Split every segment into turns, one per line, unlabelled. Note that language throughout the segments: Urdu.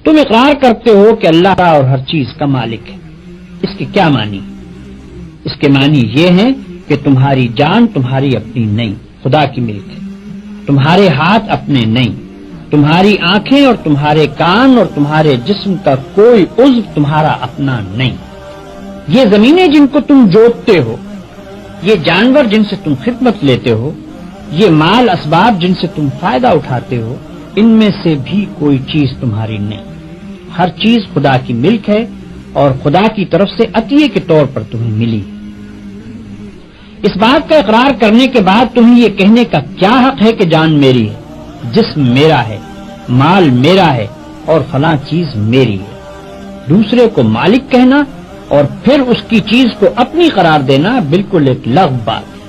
تم اقرار کرتے ہو کہ اللہ اور ہر چیز کا مالک ہے. اس کے کیا معنی؟ اس کے معنی یہ ہیں کہ تمہاری جان تمہاری اپنی نہیں، خدا کی ملک ہے. تمہارے ہاتھ اپنے نہیں، تمہاری آنکھیں اور تمہارے کان اور تمہارے جسم کا کوئی عضو تمہارا اپنا نہیں. یہ زمینیں جن کو تم جوتتے ہو، یہ جانور جن سے تم خدمت لیتے ہو، یہ مال اسباب جن سے تم فائدہ اٹھاتے ہو، ان میں سے بھی کوئی چیز تمہاری نہیں. ہر چیز خدا کی ملک ہے اور خدا کی طرف سے عطیے کے طور پر تمہیں ملی. اس بات کا اقرار کرنے کے بعد تمہیں یہ کہنے کا کیا حق ہے کہ جان میری ہے، جسم میرا ہے، مال میرا ہے اور فلاں چیز میری ہے؟ دوسرے کو مالک کہنا اور پھر اس کی چیز کو اپنی قرار دینا بالکل ایک لغو بات ہے.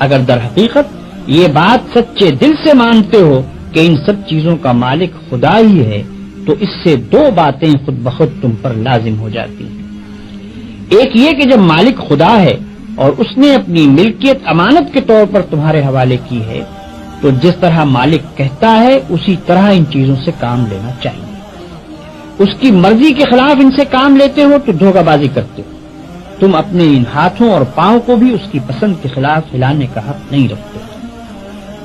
اگر در حقیقت یہ بات سچے دل سے مانتے ہو کہ ان سب چیزوں کا مالک خدا ہی ہے تو اس سے دو باتیں خود بخود تم پر لازم ہو جاتی ہیں. ایک یہ کہ جب مالک خدا ہے اور اس نے اپنی ملکیت امانت کے طور پر تمہارے حوالے کی ہے تو جس طرح مالک کہتا ہے اسی طرح ان چیزوں سے کام لینا چاہیے. اس کی مرضی کے خلاف ان سے کام لیتے ہو تو دھوکہ بازی کرتے ہو. تم اپنے ان ہاتھوں اور پاؤں کو بھی اس کی پسند کے خلاف ہلانے کا حق نہیں رکھتے.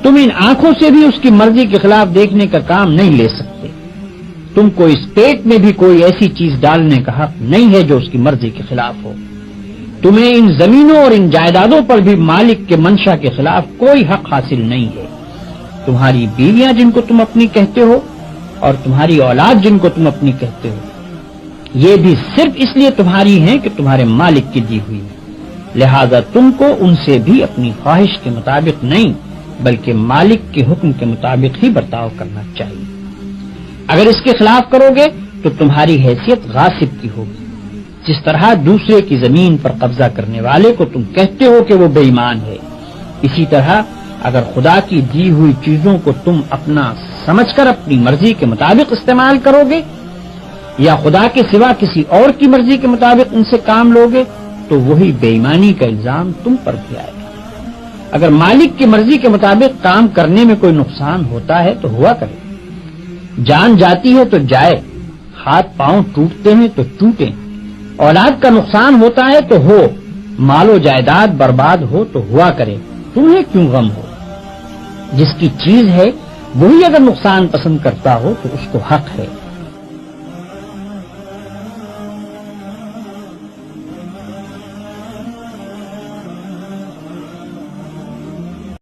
تم ان آنکھوں سے بھی اس کی مرضی کے خلاف دیکھنے کا کام نہیں لے سکتے. تم کو اس پیٹ میں بھی کوئی ایسی چیز ڈالنے کا حق نہیں ہے جو اس کی مرضی کے خلاف ہو. تمہیں ان زمینوں اور ان جائیدادوں پر بھی مالک کے منشا کے خلاف کوئی حق حاصل نہیں ہے. تمہاری بیویاں جن کو تم اپنی کہتے ہو اور تمہاری اولاد جن کو تم اپنی کہتے ہو، یہ بھی صرف اس لیے تمہاری ہیں کہ تمہارے مالک کی دی ہوئی ہے. لہذا تم کو ان سے بھی اپنی خواہش کے مطابق نہیں بلکہ مالک کے حکم کے مطابق ہی برتاؤ کرنا چاہیے. اگر اس کے خلاف کرو گے تو تمہاری حیثیت غاصب کی ہوگی. جس طرح دوسرے کی زمین پر قبضہ کرنے والے کو تم کہتے ہو کہ وہ بے ایمان ہے، اسی طرح اگر خدا کی دی ہوئی چیزوں کو تم اپنا سمجھ کر اپنی مرضی کے مطابق استعمال کرو گے یا خدا کے سوا کسی اور کی مرضی کے مطابق ان سے کام لو گے تو وہی بے ایمانی کا الزام تم پر بھی آئے گا. اگر مالک کی مرضی کے مطابق کام کرنے میں کوئی نقصان ہوتا ہے تو ہوا کرے. جان جاتی ہے تو جائے، ہاتھ پاؤں ٹوٹتے ہیں تو ٹوٹیں، اولاد کا نقصان ہوتا ہے تو ہو، مال و جائیداد برباد ہو تو ہوا کرے. تمہیں کیوں غم ہو؟ جس کی چیز ہے وہی اگر نقصان پسند کرتا ہو تو اس کو حق ہے